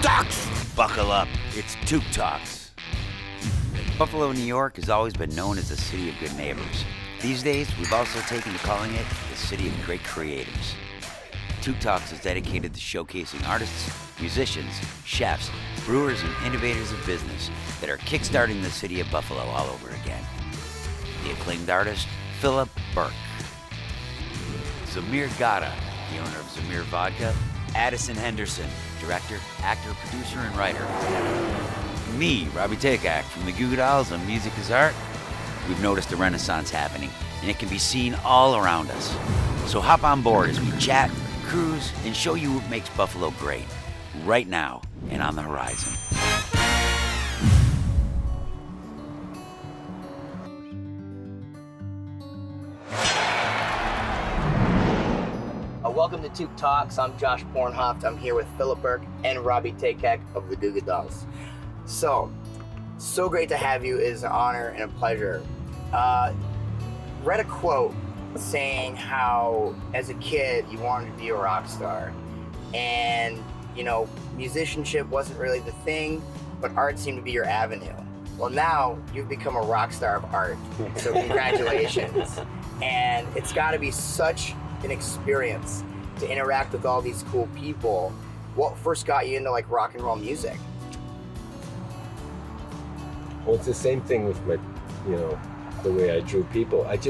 Talks! Buckle up, it's Tuk Talks. Buffalo, New York has always been known as the city of good neighbors. These days, we've also taken to calling it the city of great creators. Tuk Talks is dedicated to showcasing artists, musicians, chefs, brewers, and innovators of business that are kickstarting the city of Buffalo all over again. The acclaimed artist, Burke. Zamir Gotta, the owner of Zamir Vodka. Addison Henderson, director, actor, producer, and writer. Me, Robby Takac, from the Goo Goo Dolls and Music is Art. We've noticed a renaissance happening, and it can be seen all around us. So hop on board as we chat, cruise, and show you what makes Buffalo great, right now and on the horizon. Welcome to Tuk Talks. I'm Joshua Bornhoeft. I'm here with Burke and Robby Takac of the Goo Goo Dolls. So great to have you. It is an honor and a pleasure. Read a quote saying how, as a kid, you wanted to be a rock star. And, musicianship wasn't really the thing, but art seemed to be your avenue. Well, now you've become a rock star of art. So congratulations. And it's got to be such an experience to interact with all these cool people. What first got you into rock and roll music? Well, it's the same thing with my, the way I drew people. As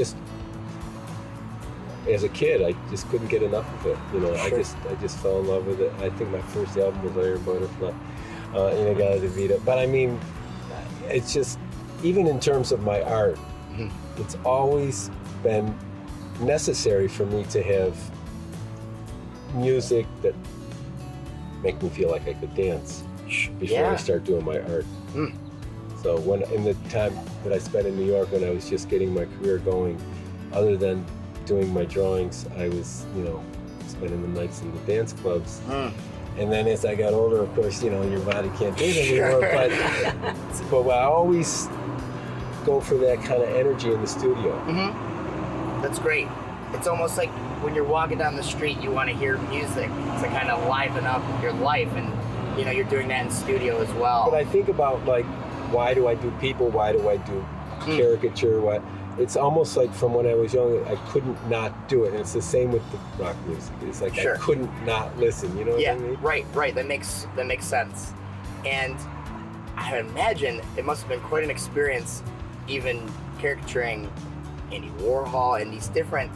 a kid, I just couldn't get enough of it. Sure. I just fell in love with it. I think my first album was Iron Butterfly, Inagata de Vida. But I mean, it's just, even in terms of my art, it's always been necessary for me to have music that make me feel like I could dance before I start doing my art. So in the time that I spent in New York when I was just getting my career going, other than doing my drawings, I was, spending the nights in the dance clubs. And then as I got older, of course, your body can't do it anymore. But I always go for that kind of energy in the studio. That's great. It's almost like when you're walking down the street, you want to hear music to kind of liven up your life, and you're doing that in studio as well. But I think about why do I do people? Why do I do caricature? Why? It's almost like from when I was young, I couldn't not do it. And it's the same with the rock music. It's like I couldn't not listen. You know what I mean? Right. That makes sense. And I imagine it must have been quite an experience, even caricaturing Andy Warhol and these different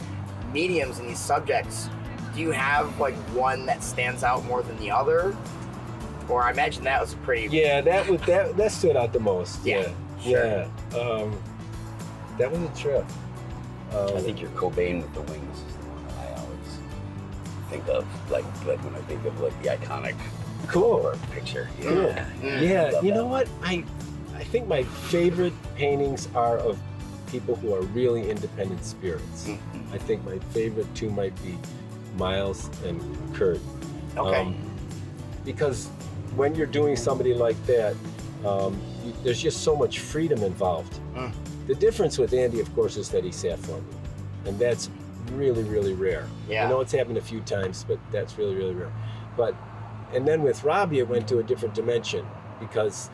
mediums and these subjects. Do you have one that stands out more than the other? Or I imagine that was a pretty... Yeah, that stood out the most. Yeah. That was a trip. I think your Cobain with the wings is the one that I always think of, like when I think of the iconic cool picture. Yeah. You know what? I think my favorite paintings are of people who are really independent spirits. I think my favorite two might be Miles and Kurt. Okay. Because when you're doing somebody like that, there's just so much freedom involved. The difference with Andy, of course, is that he sat for me. And that's really, really rare. Yeah. I know it's happened a few times, but that's really, really rare. And then with Robby, it went to a different dimension, because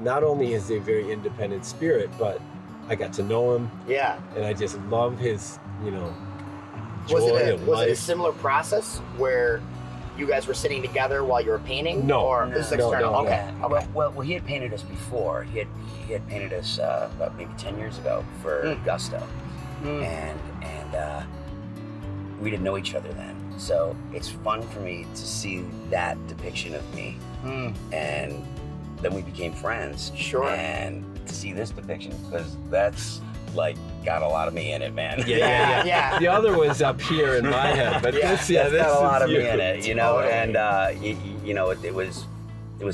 not only is he a very independent spirit, but I got to know him. Yeah. And I just love his, joy was life. it a similar process where you guys were sitting together while you were painting? No. Or this is external? No. Okay. Well, he had painted us before. He had painted us about maybe 10 years ago for Gusto. And we didn't know each other then. So it's fun for me to see that depiction of me. And then we became friends. Sure. And to see this depiction, because that's got a lot of me in it, man. Yeah. The other one's up here in my head, but this got a lot of you. me in it, Totally. and it was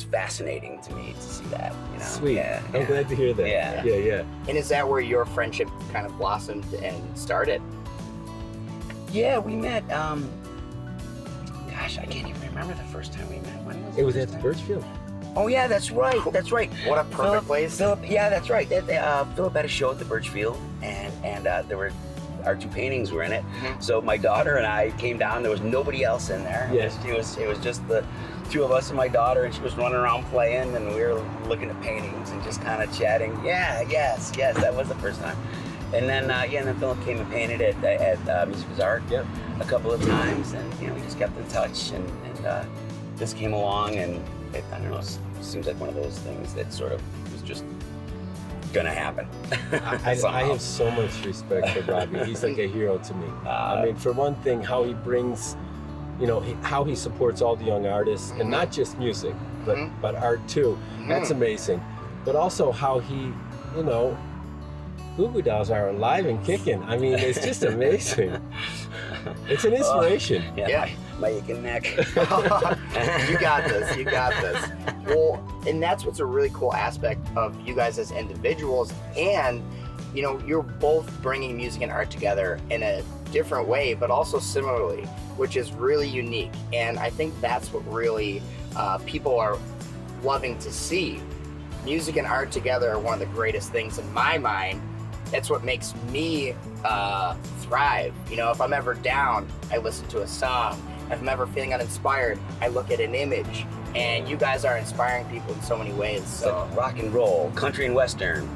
fascinating to me to see that, Sweet. Yeah, I'm glad to hear that. Yeah. And is that where your friendship kind of blossomed and started? Yeah, we met, gosh, I can't even remember the first time we met. When was it? It was at the Birchfield. Oh yeah, that's right. What a perfect place. Yeah, that's right. Philip had a show at the Birchfield, and there were our two paintings were in it. So my daughter and I came down. There was nobody else in there. Yes. It was just the two of us and my daughter, and she was running around playing, and we were looking at paintings and just kind of chatting. Yeah, yes, that was the first time. And then, and then Philip came and painted it at Music is Art a couple of times, and we just kept in touch, and this came along, and I don't know, it seems like one of those things that sort of was just gonna happen. I have so much respect for Robby. He's like a hero to me. I mean, for one thing, how he brings, how he supports all the young artists, and not just music, but art too. That's amazing. But also how he, Goo Goo Dolls are alive and kicking. I mean, it's just amazing. It's an inspiration. My aching neck. You got this. Well, and that's what's a really cool aspect of you guys as individuals, and you're both bringing music and art together in a different way, but also similarly, which is really unique. And I think that's what really people are loving to see. Music and art together are one of the greatest things in my mind. That's what makes me thrive. If I'm ever down, I listen to a song. If I'm ever feeling uninspired, I look at an image. And you guys are inspiring people in so many ways. So like rock and roll, country and western,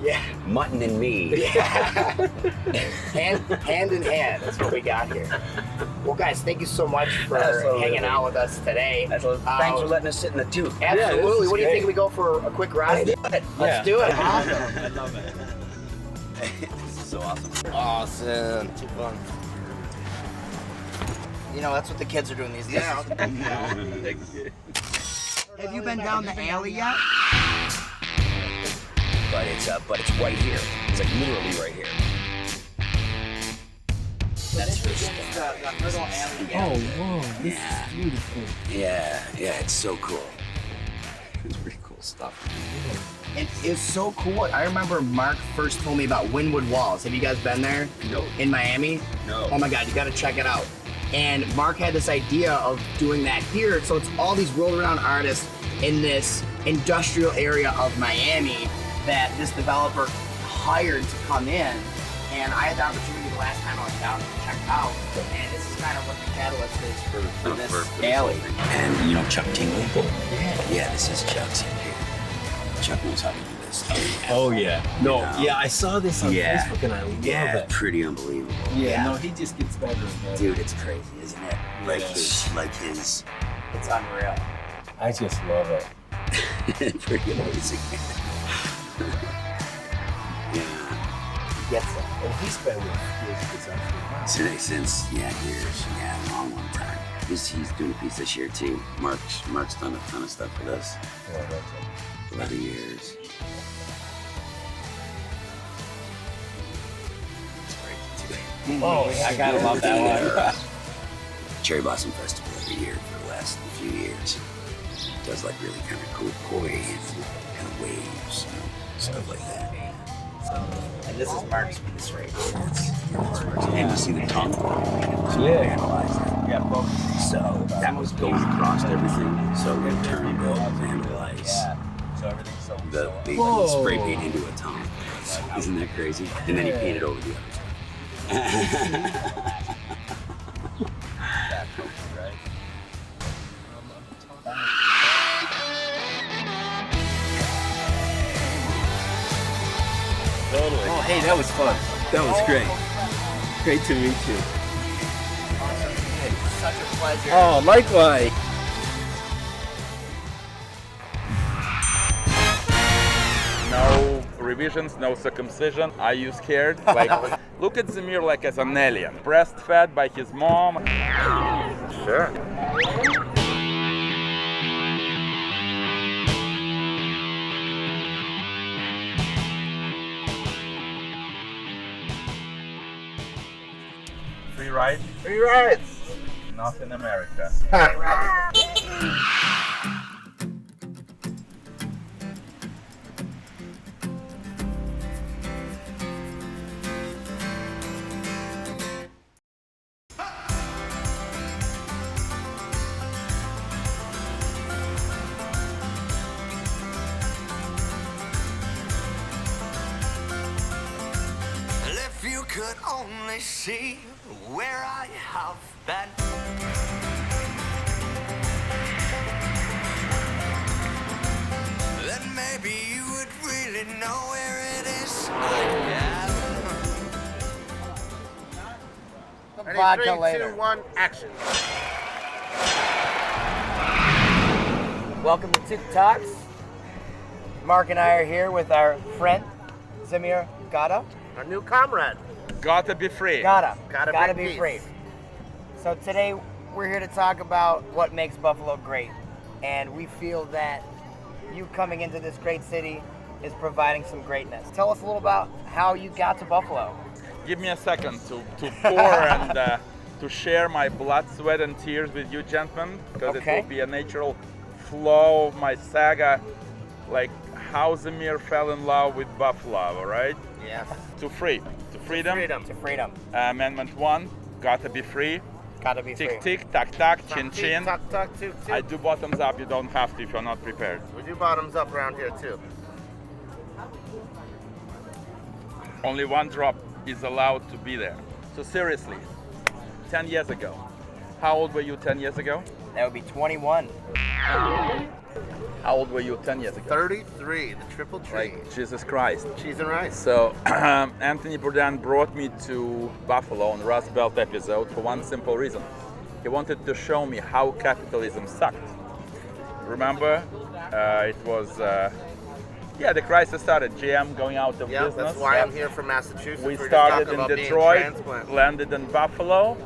mutton and me. Yeah. hand in hand. That's what we got here. Well, guys, thank you so much for hanging out with us today. Thanks for letting us sit in the tube. Absolutely. What do you think we go for a quick ride? Let's do it. Awesome. I love it. This is so awesome. Awesome. Too fun. That's what the kids are doing these days. Have you been down the alley yet? But it's right here. It's like literally right here. That's her stuff. Oh, whoa, this is beautiful. Yeah, it's so cool. It's pretty cool stuff. It is so cool. I remember Mark first told me about Wynwood Walls. Have you guys been there? No. In Miami? No. Oh my God, you gotta check it out. And Mark had this idea of doing that here, so it's all these world-renowned artists in this industrial area of Miami that this developer hired to come in. And I had the opportunity the last time I was down to check out, and this is kind of what the catalyst is for this alley. And Chuck Tingley? Yeah, this is Chuck's in here. Chuck knows how to do this. Oh yeah. No, I saw this on Facebook and I love it. Pretty unbelievable. Yeah, no, he just gets better and better. Dude, it's crazy, isn't it? Like his. It's unreal. I just love it. Pretty amazing. Gets it. And he's been with music actually Since years, a long time. He's doing a piece this year too. Mark's done a ton of stuff with us. Yeah, that's it. 11 years. It's great too. Oh, I gotta love that one. Cherry Blossom Festival every year for the last few years. It does like really kind of cool koi and kind of waves, stuff like that. And this is Mark's piece right here. And you see the tongue. Yeah. Vandalize that. Yeah, both. So that was going across everything. So we turned to vandalize So everything's so the spray paint into a tongue. Isn't that crazy? And then he painted over the other side. Totally. Oh, hey, that was fun. That was great. Great to meet you. Such a pleasure. Oh, likewise. No revisions, no circumcision. Are you scared? Like, look at Zamir like as an alien, breastfed by his mom. Sure. Free ride? Free rides! Not in America. If you could only see where I have been, already know where it is. The vodka later. 3, 2, 1, action. Welcome to Tuk Talks. Mark and I are here with our friend, Zamir Gotta. Our new comrade. Gotta be free. Gotta Gotta be peace. free. So today we're here to talk about what makes Buffalo great. And we feel that you coming into this great city is providing some greatness. Tell us a little about how you got to Buffalo. Give me a second to pour and to share my blood, sweat, and tears with you, gentlemen, because Okay. it will be a natural flow of my saga, like how Zamir fell in love with Buffalo, all right? Yes. To freedom. To freedom. Amendment 1, gotta be free. Gotta be free. Tick, tick, tac, tac, chin, chin. Tuck, tuck, tuk, tuk. I do bottoms up, you don't have to if you're not prepared. We do bottoms up around here too. Only one drop is allowed to be there. So seriously, 10 years ago. How old were you 10 years ago? That would be 21. How old were you 10 years ago? 33, the triple tree. Like, Jesus Christ. Cheese and rice. So Anthony Bourdain brought me to Buffalo on Rust Belt episode for one simple reason. He wanted to show me how capitalism sucked. Remember? It was, the crisis started. GM going out of Yeah, business. that's why I'm here from Massachusetts. We We're just started talking in about being Detroit, transplant. landed in Buffalo,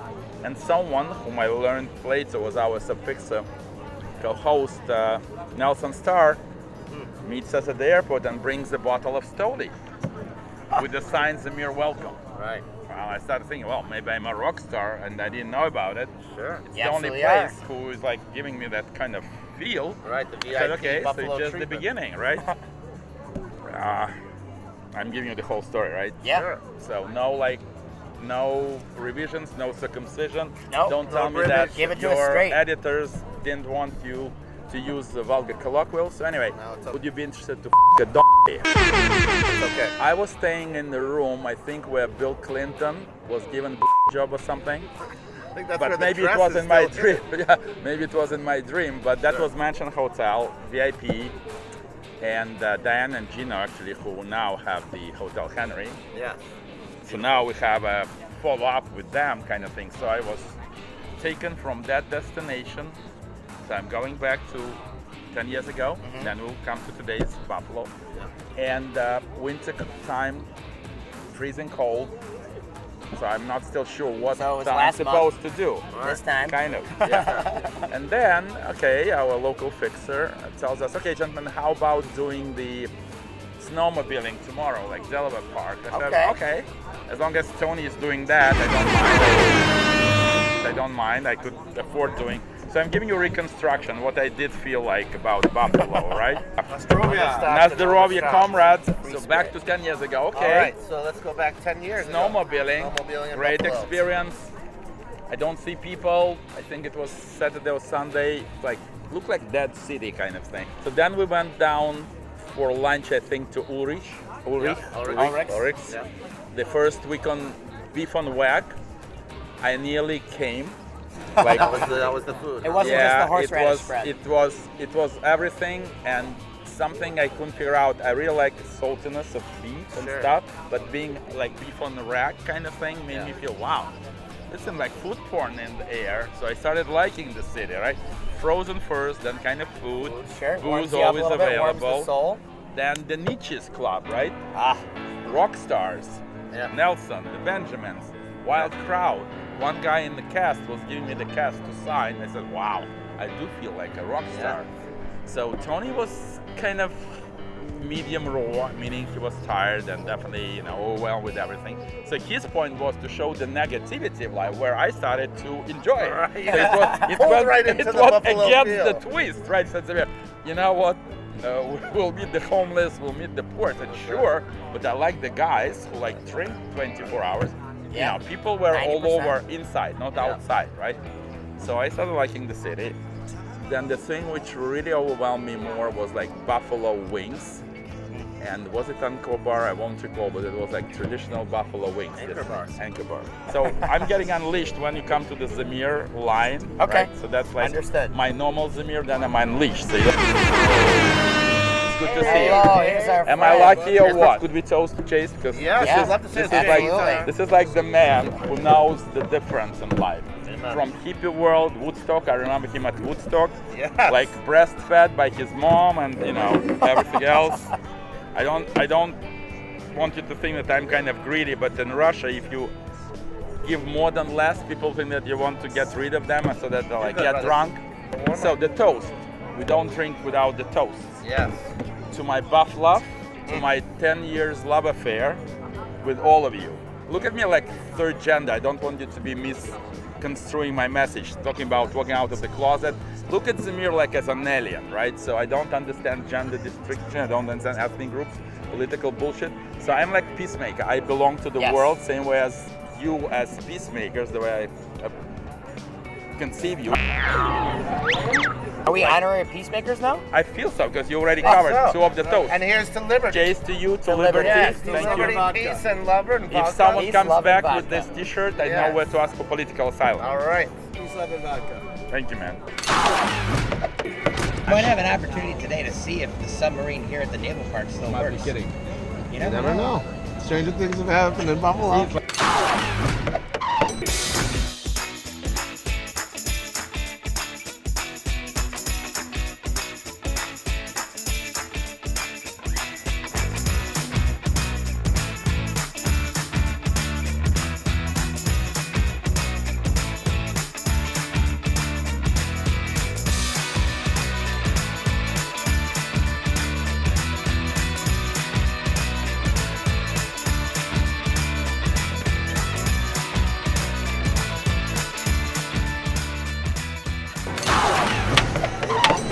and someone whom I learned later was our subfixer co-host Nelson Starr meets us at the airport and brings a bottle of Stoli with the sign Zamir welcome. Right. Well, I started thinking, well, maybe I'm a rock star and I didn't know about it. Sure. It's You the only absolutely place who is like giving me that kind of feel. Right, the I VIP said, okay, so Buffalo it's just treatment. the beginning, right? I'm giving you the whole story, right? Yeah. Sure. So no revisions, no circumcision. Nope. Don't tell No me that Give it to us your straight. editors didn't want you to use the vulgar colloquial. So anyway, No, it's okay. would you be interested to f*** a donkey? It's okay. I was staying in the room, I think, where Bill Clinton was given a job or something. I think that's But where maybe the it dress was is in my still dream. in. Yeah, maybe it was in my dream. But that Sure. was Mansion Hotel, VIP. And Diane and Gino, actually, who now have the Hotel Henry. Yeah. So now we have a follow-up with them kind of thing. So I was taken from that destination. So I'm going back to 10 years ago. Then we'll come to today's Buffalo. And winter time, freezing cold. So I'm not still sure what So it was I'm last supposed to do. This time. Kind of, yeah. And then, okay, our local fixer tells us, okay, gentlemen, how about doing the snowmobiling tomorrow, like Delaware Park? I said, Okay. okay, as long as Tony is doing that, I don't mind. I could afford doing. So I'm giving you reconstruction, what I did feel like about Buffalo, right? Nazdarovia comrades. So back to 10 years ago, okay. All right, so let's go back 10 years ago. Snowmobiling, in great Buffalo. experience. I don't see people. I think it was Saturday or Sunday. Like, looked like dead city kind of thing. So then we went down for lunch, I think, to Ulrich. Ulrich's. Ulrich's. Yeah. The first week on beef on whack, I nearly came. Like, That was the food. It wasn't just the horseradish spread. it was everything and something I couldn't figure out. I really like the saltiness of beef and Sure. stuff, but being like beef on the rack kind of thing made me feel, wow, this seemed like food porn in the air. So I started liking the city, right? Frozen first, then kind of food. Sure. Warms Booze you up a always little bit, warms the available. soul. Then the Nietzsche's Club, right? Ah, Rock stars. Yeah. Nelson, the Benjamins, wild crowd. One guy in the cast was giving me the cast to sign. I said, wow, I do feel like a rock star. So Tony was kind of medium raw, meaning he was tired and definitely, overwhelmed with everything. So his point was to show the negativity of life, where I started to enjoy it. Right. So it Pulled was, right into it the was Buffalo against feel. the twist, right? So Zamir, you know what? We'll meet the homeless, we'll meet the poor. I said, sure, but I like the guys who like drink 24 hours. Yeah. People were all 90%. over inside, not outside, right? So I started liking the city. Then the thing which really overwhelmed me more was like buffalo wings. And was it Anchor Bar? I won't recall, but it was like traditional buffalo wings. Anchor Bar. Anchor Bar. So I'm getting unleashed when you come to the Zamir line. Okay. Right? So that's like Understood. my normal Zamir, then I'm unleashed. So good to see you. Hello, here's our Am I friend. lucky or what? Could we toast Chase? Because Yes, Yeah. I'd love to see this it. is like Absolutely. this is like the man who knows the difference in life. Amen. From hippie world, Woodstock. I remember him at Woodstock, Yes. like breastfed by his mom and everything else. I don't want you to think that I'm kind of greedy, but in Russia, if you give more than less, people think that you want to get rid of them, so that they like Good, get brother. drunk. So the toast, we don't drink without the toast. Yes. To my buff love, to my 10 years love affair with all of you. Look at me like third gender. I don't want you to be misconstruing my message, talking about walking out of the closet. Look at Zamir like as an alien, right? So I don't understand gender distinction, I don't understand ethnic groups, political bullshit. So I'm like peacemaker. I belong to the Yes. world, same way as you as peacemakers, the way I conceive you. Are we honorary peacemakers now? I feel so, because you already covered so. two of the toast. And here's to liberty. Jace to you, to liberty. liberty. Yes, to Thank liberty, you. peace, and love, and If vodka. someone Peace, comes love, and back vodka. with this T-shirt, I Yes. know where to ask for political asylum. All right. Thank you, man. I might have an opportunity today to see if the submarine here at the naval park still works. kidding. You You never never know. Stranger things have happened in Buffalo.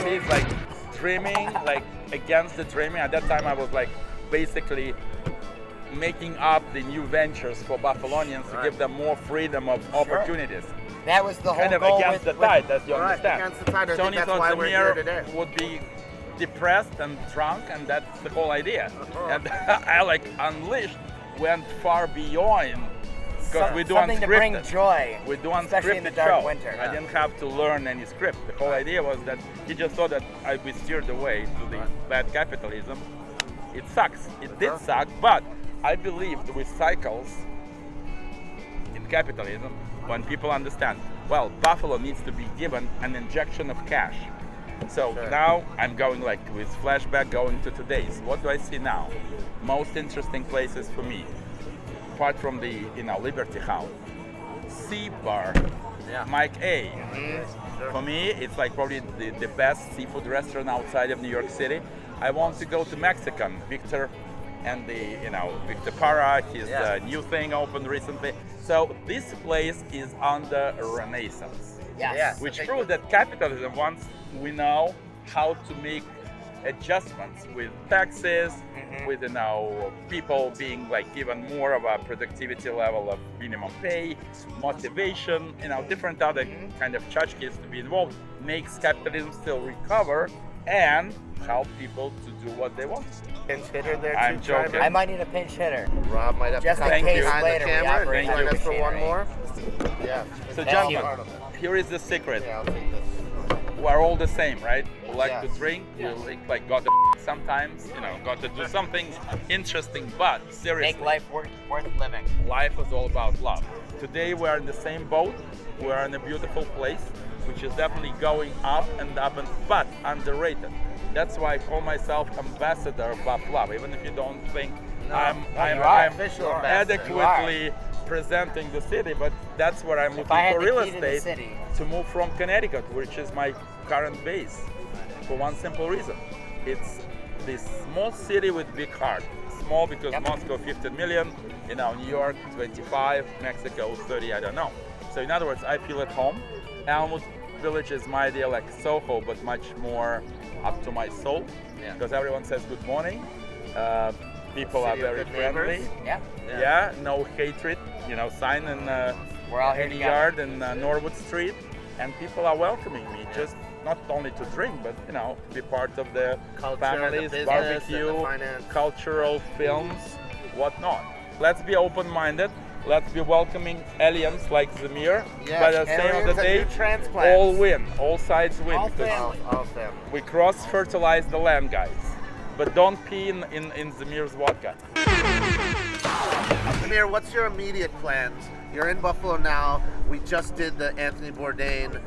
It's like dreaming, like against the dreaming. At that time, I was like basically making up the new ventures for Buffalonians to give them more freedom of opportunities. That was the whole Kind of goal against with, the tide, as you Right, understand. against the tide. I think Tony that's thought why we're here Zamir today. would be depressed and drunk, and that's the whole idea. Uh-huh. And I like unleashed, went far beyond, because we do something to bring unscripted. joy. We do especially in the unscripted dark show. winter. I didn't have to learn any script. The whole idea was that he just thought that I would steer the way to the bad capitalism. It sucks. It did suck, but I believed with cycles in capitalism when people understand, well, Buffalo needs to be given an injection of cash. So now I'm going like with flashback going to today's. What do I see now? Most interesting places for me, apart from the Liberty House, Sea Bar, Mike A. For me, it's like probably the best seafood restaurant outside of New York City. I want to go to Mexican, Victor, and the Victor Parra, his new thing opened recently. So this place is under renaissance, Yes. which proves that capitalism, once we know how to make adjustments with taxes, with people being like given more of a productivity level of minimum pay, motivation, different other kind of tchotchkes to be involved, makes capitalism still recover and help people to do what they want. Pinch hitter there, I'm too, joking. Trevor. I might need a pinch hitter. Rob might have Just to in come case behind later the we camera. operate Join under us for one machinery. more. Yeah. Thank you. Here is the secret. Yeah, I'll take this. We're all the same, right? We like to Yes. drink, we like got to sometimes, got to do something interesting, but seriously. Make life worth living. Life is all about love. Today we're in the same boat. We're in a beautiful place, which is definitely going up, but underrated. That's why I call myself ambassador of Buff Love, even if you don't think I'm official ambassador. adequately presenting the city, but that's where I'm If looking I had for the real key to the estate city. to move from Connecticut, which is my current base, for one simple reason. It's this small city with big heart. Small because Moscow 15 million, New York 25, Mexico 30, I don't know. So in other words, I feel at home. Elmwood Village is my idea like Soho, but much more up to my soul, because everyone says good morning. People are City of very good friendly. neighbors. Yeah. No hatred, sign in We're all here any together. yard in Norwood Street, and people are welcoming me, just not only to drink, but to be part of the Culture, families, the business, barbecue, and the finance. cultural films, whatnot. Let's be open-minded. Let's be welcoming aliens like Zamir. Yes, By the end of aliens the and day, new transplants. all win, all sides win. All because family. All family. we cross-fertilize the land, guys. but don't pee in Zamir's vodka. Zamir, what's your immediate plans? You're in Buffalo now. We just did the Anthony Bourdain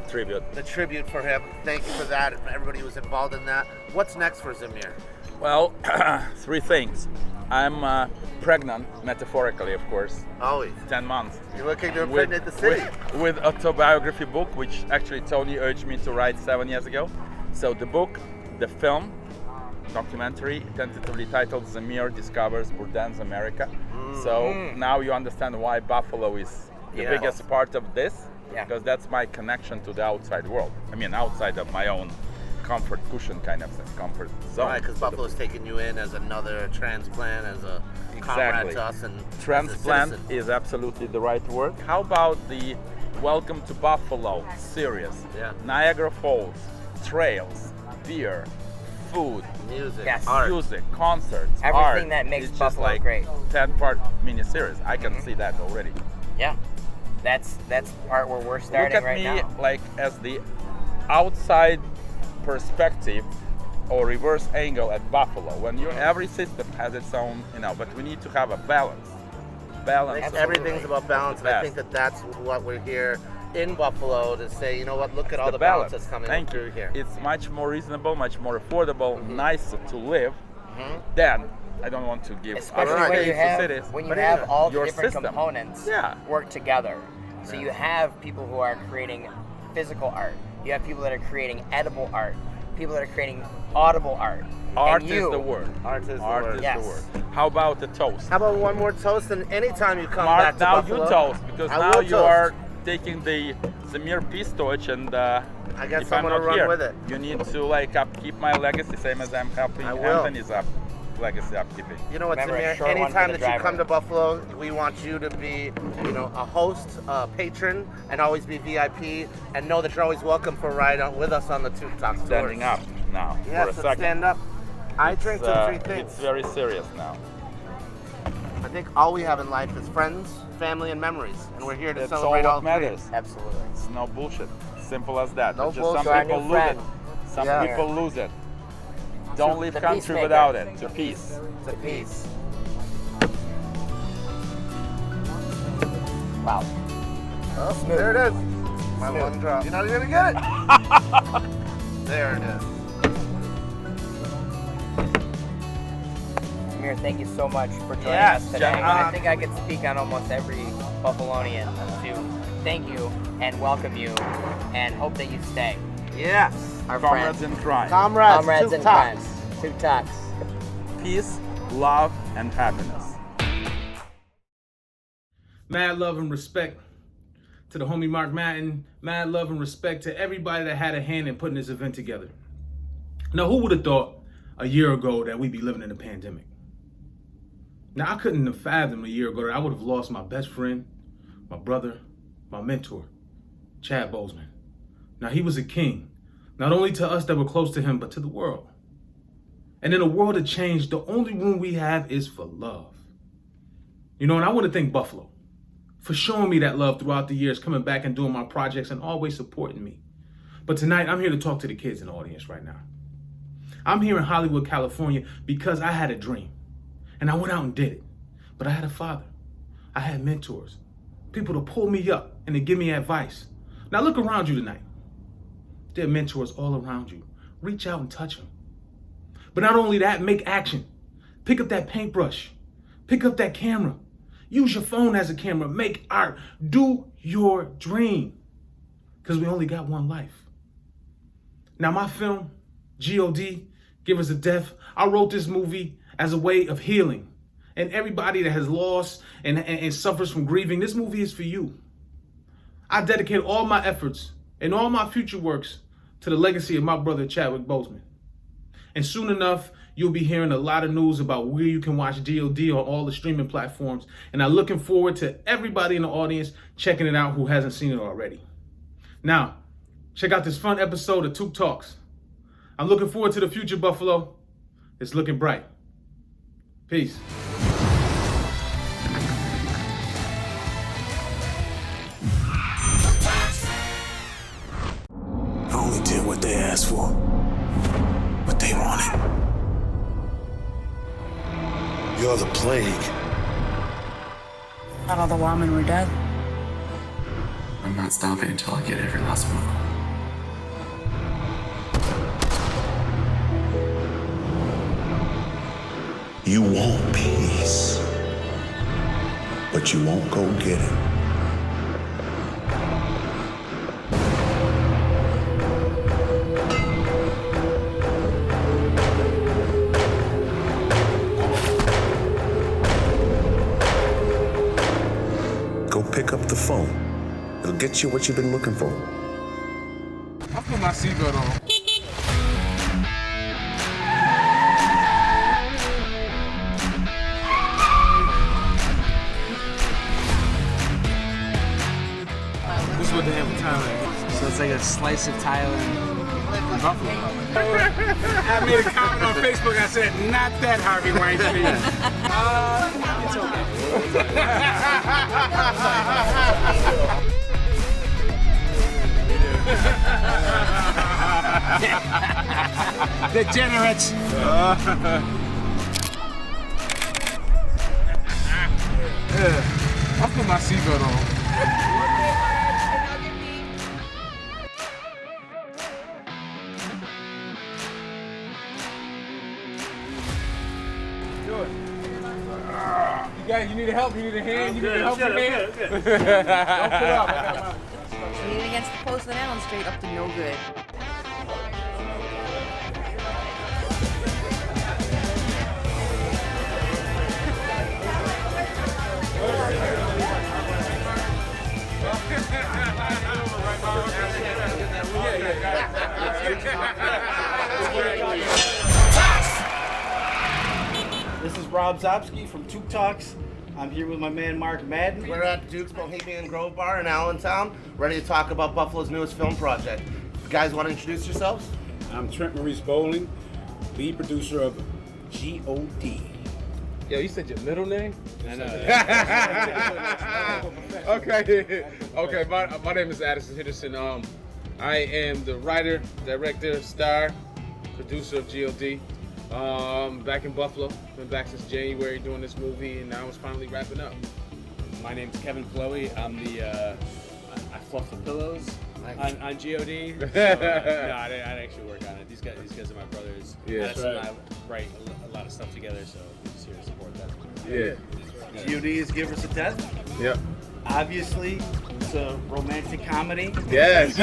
Tribute. the tribute for him. Thank you for that. Everybody who was involved in that. What's next for Zamir? Well, 3 things. I'm pregnant, metaphorically, of course. Always. 10 months. You're looking to impregnate the city. With autobiography book, which actually Tony urged me to write 7 years ago. So the book, the film, documentary, tentatively titled Zamir Discovers Bourdain's America. So now you understand why Buffalo is the biggest part of this, because that's my connection to the outside world. I mean, outside of my own comfort cushion kind of thing, comfort zone. Right, because Buffalo's taking you in as another transplant, as a comrade to us, and transplant as a citizen. is absolutely the right word. How about the Welcome to Buffalo series? Yeah. Niagara Falls, trails, beer, food, Music, Yes. art. music, concerts, Everything art. that makes It's Buffalo just like great. 10-part miniseries. I can see that already. Yeah. That's the part where we're starting Look at right me now. like as the outside perspective or reverse angle at Buffalo. When every system has its own, but we need to have a balance. Everything's about balance, and I think Best. that's what we're here in Buffalo to say, you know what, look at all the balance that's coming Thank through you. here. It's much more reasonable, much more affordable, nicer to live than, I don't want to give Especially Alright. when you have cities, when you but have even all the your different system. components Yeah. work together. So you have people who are creating physical art. You have people that are creating edible art. People that are creating audible art. Art and is you, the word. Art is the Art word. is Yes. the word. How about the toast? How about one more toast, and anytime you come Mark, back to now Buffalo, you toast, because I now will you toast. are taking the Zamir peace torch, and I got if I'm someone to not run here, with it. you need to upkeep my legacy, same as I'm helping I will. Anthony's legacy upkeeping. You know what, Remember, a Zamir? short one for Anytime the that you driver. come to Buffalo, we want you to be, a host, a patron, and always be VIP, and know that you're always welcome for a ride with us on the Tuk Talks. Standing up now for Yes, a let's second. stand up. I drink some 3 things. It's very serious now. I think all we have in life is friends, family, and memories, and we're here to That's all celebrate all what 3. matters. Absolutely. It's no bullshit. Simple as that. No It's just some bullshit. Our people new lose it. friend. Some Yeah. people lose it. Don't leave the country peacemaker. without it. To peace. To peace. Wow. Oh, there it is. My one drop. You're not even gonna get it. There it is. Amir, thank you so much for joining Yes, us today. gentlemen. I think I could speak on almost every Buffalonian to thank you and welcome you and hope that you stay. Yes. Our Comrades friends. in crime. Comrades Tuk and Talks. friends. Tuk Talks. Peace, love, and happiness. Mad love and respect to the homie Mark Madden. Mad love and respect to everybody that had a hand in putting this event together. Now, who would have thought a year ago that we'd be living in a pandemic? Now, I couldn't have fathomed a year ago that I would have lost my best friend, my brother, my mentor, Chad Boseman. Now, he was a king, not only to us that were close to him, but to the world. And in a world of change, the only room we have is for love. And I want to thank Buffalo for showing me that love throughout the years, coming back and doing my projects and always supporting me. But tonight, I'm here to talk to the kids in the audience right now. I'm here in Hollywood, California, because I had a dream. And I went out and did it. But I had a father. I had mentors. People to pull me up and to give me advice. Now look around you tonight. There are mentors all around you. Reach out and touch them. But not only that, make action. Pick up that paintbrush. Pick up that camera. Use your phone as a camera. Make art. Do your dream. Because we only got one life. Now my film, G.O.D., Givers of Death, I wrote this movie as a way of healing. And everybody that has lost and suffers from grieving, this movie is for you. I dedicate all my efforts and all my future works to the legacy of my brother Chadwick Boseman. And soon enough, you'll be hearing a lot of news about where you can watch G.O.D. on all the streaming platforms. And I'm looking forward to everybody in the audience checking it out who hasn't seen it already. Now, check out this fun episode of Tuk Talks. I'm looking forward to the future, Buffalo. It's looking bright. Peace. I only did what they asked for, what they wanted. plague. Thought all the lawmen were dead. I'm not stopping until I get every last one of them. You want peace, but you won't go get it. Go pick up the phone. It'll get you what you've been looking for. I put my seatbelt on. This is what they have in Thailand. So it's like a slice of Thailand. Buffalo. I made a comment on Facebook. I said, not that Harvey Weinstein. It's okay. Degenerates. I put my seatbelt on. You need help? You need a hand? You need help with your hand? Don't put up. I got my... Leaning against the post on Allen Street up to no good. This is Szobski from Tuk Talks. I'm here with my man Mark Madden. We're at Duke's Bohemian Grove Bar in Allentown, ready to talk about Buffalo's newest film project. You guys want to introduce yourselves? I'm Trent Maurice Bowling, lead producer of G.O.D. Yo, you said your middle name? I know. Okay. My name is Addison Henderson. I am the writer, director, star, producer of G.O.D. Back in Buffalo. Been back since January doing this movie, and now it's finally wrapping up. My name's Kevin Chloe. I'm the I fluff the pillows on G.O.D. So, no, I didn't actually work on it. These guys are my brothers. Yeah, Addison and I write a lot of stuff together, so we're just here to support them. Yeah. G.O.D. is Give Us a Test. Yep. Obviously, it's a romantic comedy. Yes.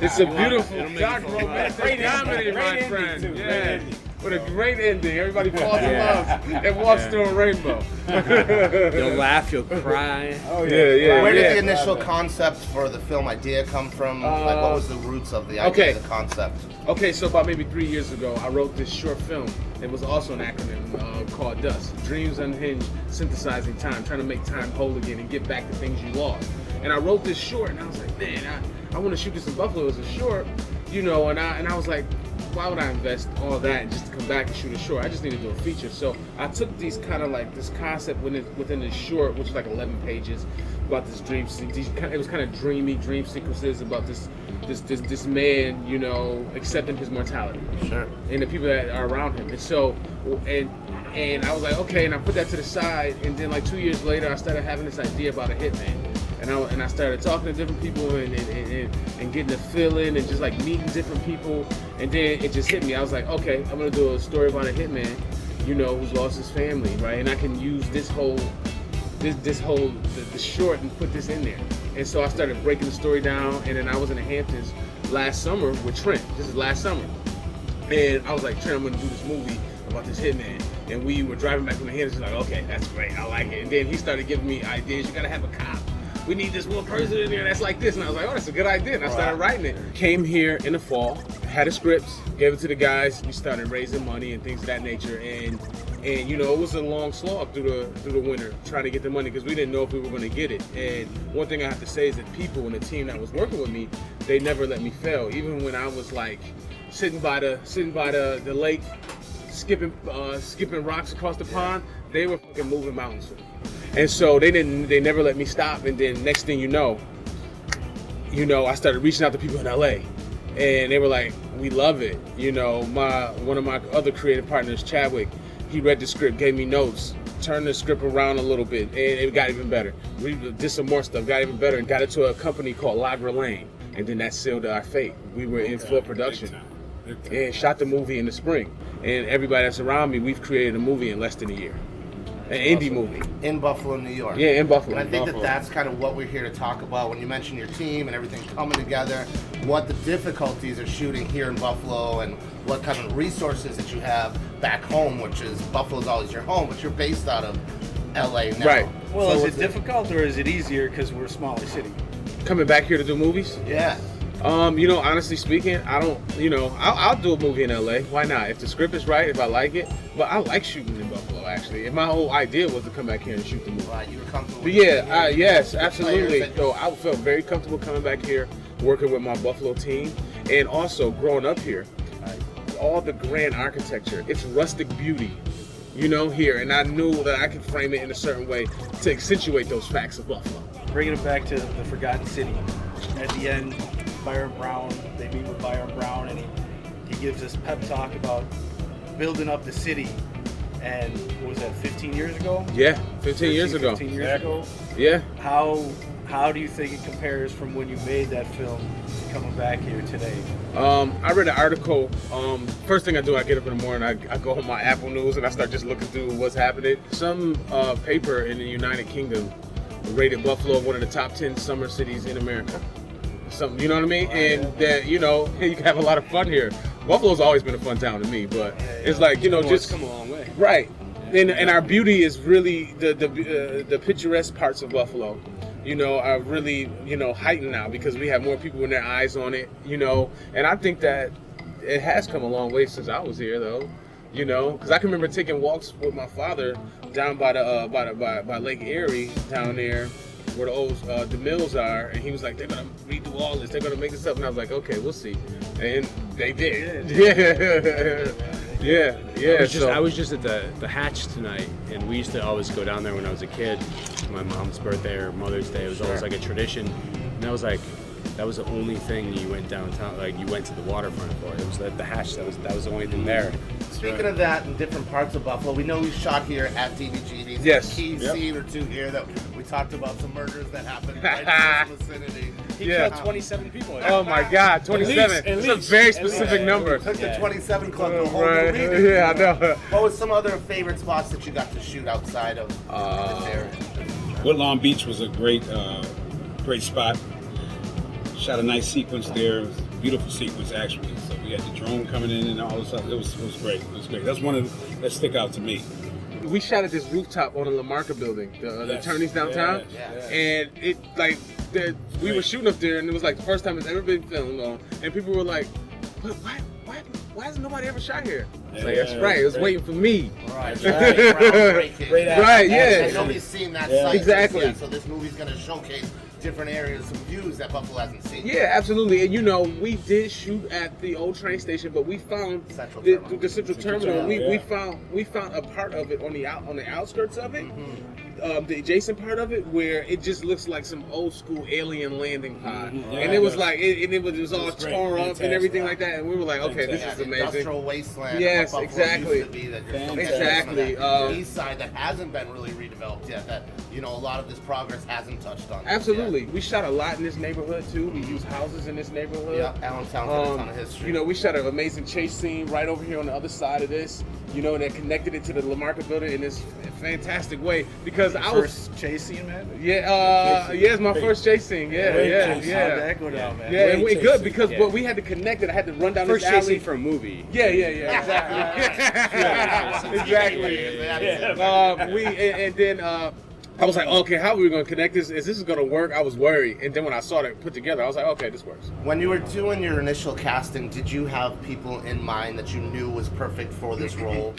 It's a beautiful, dark romantic comedy, my friend. Yeah. With a great ending. Everybody falls in love and walks through a rainbow. You'll laugh, you'll cry. Oh, yeah. Where did the initial concept for the film idea come from? Like, what was the roots of the idea, the concept? Okay, so about maybe 3 years ago, I wrote this short film. It was also an acronym called DUST. Dreams Unhinged, Synthesizing Time, trying to make time whole again and get back to things you lost. And I wrote this short, and I was like, man, I want to shoot this in Buffalo as a short, you know, and I was like, why would I invest all that just to come back and shoot a short? I just need to do a feature. So I took these kind of like this concept within this short, which is like 11 pages, about this dream. It was kind of dreamy dream sequences about this man, you know, accepting his mortality. Sure. And the people that are around him. And so, and I was like, okay, and I put that to the side. And then like 2 years later, I started having this idea about a hitman. And I started talking to different people and getting a feeling and just like meeting different people. And then it just hit me. I was like, okay, I'm gonna do a story about a hitman, you know, who's lost his family, right? And I can use the short and put this in there. And so I started breaking the story down. And then I was in the Hamptons last summer with Trent. This is last summer. And I was like, Trent, I'm gonna do this movie about this hitman. And we were driving back from the Hamptons. Like, okay, that's great. I like it. And then he started giving me ideas. You gotta have a cop. We need this one person in there that's like this. And I was like, oh, that's a good idea. And I started writing it. Came here in the fall, had a script, gave it to the guys. We started raising money and things of that nature. And you know, it was a long slog through the winter trying to get the money because we didn't know if we were going to get it. And one thing I have to say is that people in the team that was working with me, they never let me fail. Even when I was like sitting by the lake, skipping rocks across the pond, they were fucking moving mountains for me. And so they never let me stop. And then next thing you know, I started reaching out to people in LA, and they were like, we love it. You know, one of my other creative partners, Chadwick, he read the script, gave me notes, turned the script around a little bit, and it got even better. We did some more stuff, got even better, and got into a company called Lagra Lane, and then that sealed our fate. We were in full production and shot the movie in the spring. And everybody that's around me, we've created a movie in less than a year. An indie movie. In Buffalo, New York. Yeah, in Buffalo. And I think that that's kind of what we're here to talk about. When you mention your team and everything coming together, what the difficulties of shooting here in Buffalo and what kind of resources that you have back home, which is Buffalo's always your home, but you're based out of LA now. Right. Well, So is it difficult or is it easier because we're a smaller city? Coming back here to do movies? Yeah. You know, honestly speaking, I don't, you know, I'll do a movie in LA. Why not? If the script is right, if I like it. But I like shooting in Buffalo, actually. And my whole idea was to come back here and shoot the movie. Right, you were comfortable But with yeah, the yes, players absolutely. that- So I felt very comfortable coming back here, working with my Buffalo team. And also, growing up here, all the grand architecture, it's rustic beauty, you know, here. And I knew that I could frame it in a certain way to accentuate those facts of Buffalo. Bringing it back to the Forgotten City. At the end, Byron Brown, they meet with Byron Brown, and he gives this pep talk about building up the city. And what was that, 15 years ago? Yeah, 15 years ago. 15 years ago. Yeah. How do you think it compares from when you made that film to coming back here today? I read an article. First thing I do, I get up in the morning, I go on my Apple News and I start just looking through what's happening. Some paper in the United Kingdom rated Buffalo one of the top 10 summer cities in America. Something, you know what I mean? And that, you know, you can have a lot of fun here. Buffalo's always been a fun town to me, but it's like, you know, just come a long way. Right. And our beauty is really the picturesque parts of Buffalo, you know, are really, you know, heightened now because we have more people with their eyes on it, you know. And I think that it has come a long way since I was here, though, you know, because I can remember taking walks with my father down by the by Lake Erie down there, where the old the mills are, and he was like, they're gonna redo all this, they're gonna make this up, and I was like, okay, we'll see, and they did. Yeah. I was just at the Hatch tonight, and we used to always go down there when I was a kid. My mom's birthday or Mother's Day, it was always like a tradition, and I was like, that was the only thing you went downtown, like you went to the waterfront for. It was the Hatch. That was the only thing there. Speaking of that, in different parts of Buffalo, we know we shot here at DVG. Yes. A key scene or two here that we talked about some murders that happened right in this vicinity. He killed 27 people. Oh my God, 27. It's a very specific number. Took the 27 club to a whole Right. new meeting. Yeah, I know. What was some other favorite spots that you got to shoot outside of this area? Woodlawn Beach was a great spot. Shot a nice sequence there. It was a beautiful sequence, actually. So we had the drone coming in and all this stuff. It was great. It was great. That's one of that stick out to me. We shot at this rooftop on the Lamarca building, the attorneys downtown, and it like we were shooting up there, and it was like the first time it's ever been filmed on, and people were like, why hasn't nobody ever shot here? It's like, that's right, it was waiting for me. Right. Groundbreaking. Right, yeah. And nobody's seen that site. Exactly. Yet, so this movie's gonna showcase different areas, some views that Buffalo hasn't seen. Yeah, absolutely. And you know, we did shoot at the old train station, but we found the Central Terminal. We found a part of it on the outskirts of it, the adjacent part of it, where it just looks like some old school alien landing pod. And it was like it was all torn up and everything like that. And we were like, okay, this is amazing. Industrial wasteland. Yes, Buffalo exactly. Used to be, that you're Exactly. The east side that hasn't been really redeveloped yet. That a lot of this progress hasn't touched on. Absolutely. We shot a lot in this neighborhood too. We used houses in this neighborhood. Yeah, Allentown's got a ton of history. You know, we shot an amazing chase scene right over here on the other side of this. You know, that connected it to the Lamarca building in this fantastic way because I was first chase scene, man. Yeah, it's my first chase scene. Yeah. How'd that go down, man? Yeah, it went good because but we had to connect it. I had to run down First this chase alley scene for a movie. Yeah, exactly. Exactly. And then. I was like, okay, how are we going to connect this? Is this going to work? I was worried. And then when I saw it put together, I was like, okay, this works. When you were doing your initial casting, did you have people in mind that you knew was perfect for this role?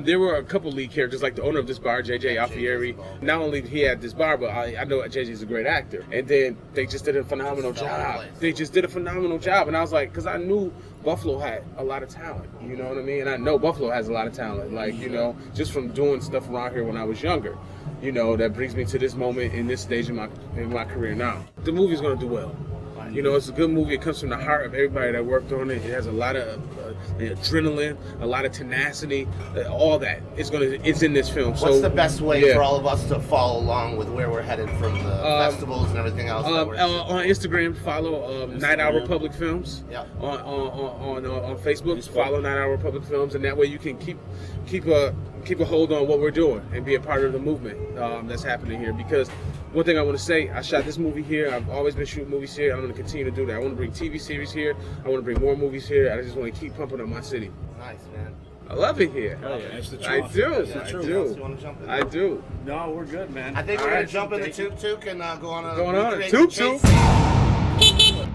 There were a couple lead characters, like the owner of this bar, JJ Alfieri. Not only he had this bar, but I know JJ's a great actor. And then they just did a phenomenal job. And I was like, because I knew Buffalo had a lot of talent, you know what I mean? And I know Buffalo has a lot of talent, like, you know, just from doing stuff around here when I was younger. You know, that brings me to this moment in this stage in my career now. The movie's gonna do well. You know, it's a good movie. It comes from the heart of everybody that worked on it. It has a lot of adrenaline, a lot of tenacity, all that. It's in this film. What's the best way for all of us to follow along with where we're headed from the festivals and everything else? On Instagram, follow Night Owl Republic Films. Yeah. On Facebook, follow Night Owl Republic Films, and that way you can keep a hold on what we're doing and be a part of the movement that's happening here. Because one thing I want to say, I shot this movie here. I've always been shooting movies here. I'm going to continue to do that. I want to bring TV series here. I want to bring more movies here. I just want to keep pumping up my city. Nice, man. I love it here. Oh, yeah. That's the truth. I do. That's the truth. You want to jump in? I do. No, we're good, man. I think we're going to jump in the tuk-tuk and go on a... Going on a recreate tuk-tuk. chase.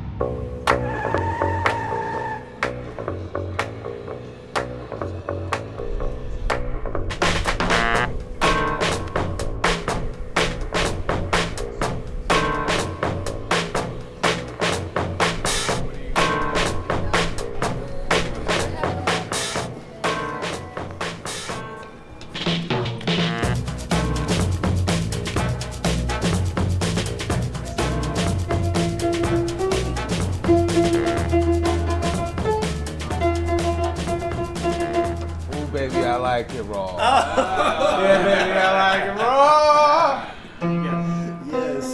I like it raw. Yeah, baby, I like it raw. Yes.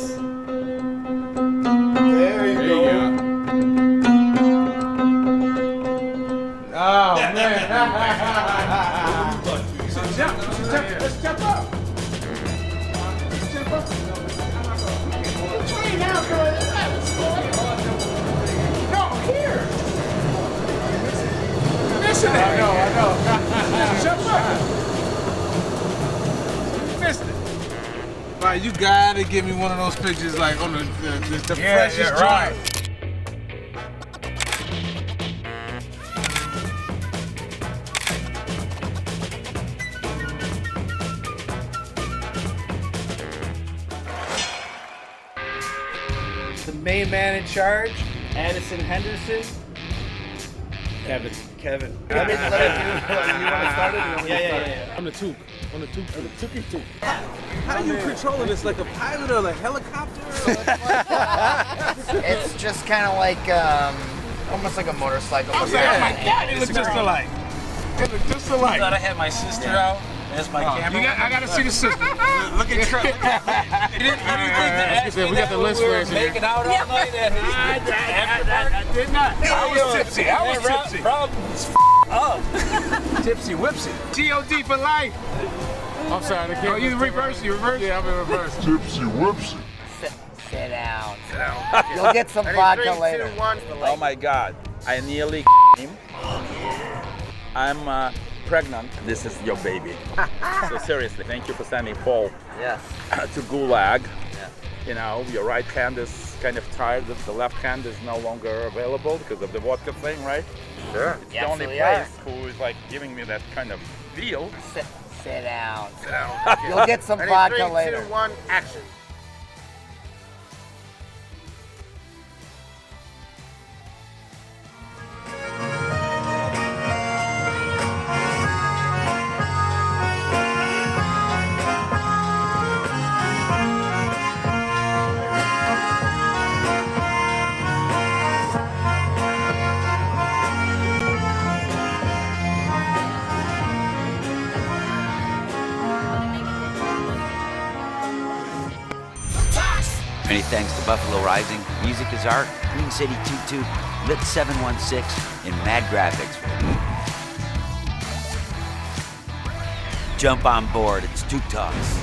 There you go. Oh, man. Let's jump up. Let's jump up. Train out, girl. No, here. Missing it. I know. Jump up. You missed it. Right, you gotta give me one of those pictures like on the freshest right. The main man in charge, Addison Henderson. Kevin. Kevin. You want to start it? Yeah. I'm the Tuk. I'm the Tuk. The tuk-tuk. How are you controlling this? Like a pilot or a helicopter? It's just kind of like almost like a motorcycle. I was like, oh my God, it looks just alike. It looks just alike. I thought I had my sister out as my camera. I gotta see the sister. Look at Trump. We got the list for we making out all night. I did not. I was tipsy. Rob up. Tipsy whipsy. G.O.D. for life. I'm sorry. Oh, you reverse? You reverse? Yeah, I'm in reverse. Tipsy whipsy. Sit down. You'll get some vodka later. 3, 2, 1. Oh my God, I nearly him. I'm pregnant. This is your baby. So seriously, thank you for sending Paul to Gulag. Yeah. You know, your right hand is kind of tired. The left hand is no longer available because of the vodka thing, right? Sure. It's the only place who is like giving me that kind of feel. Sit down. You'll get some vodka later. 3, 2, 1, action. Many thanks to Buffalo Rising, Music is Art, Queen City Tuk-tuk, Lit 716, and Mad Graphics. Jump on board, it's Tuk Talks.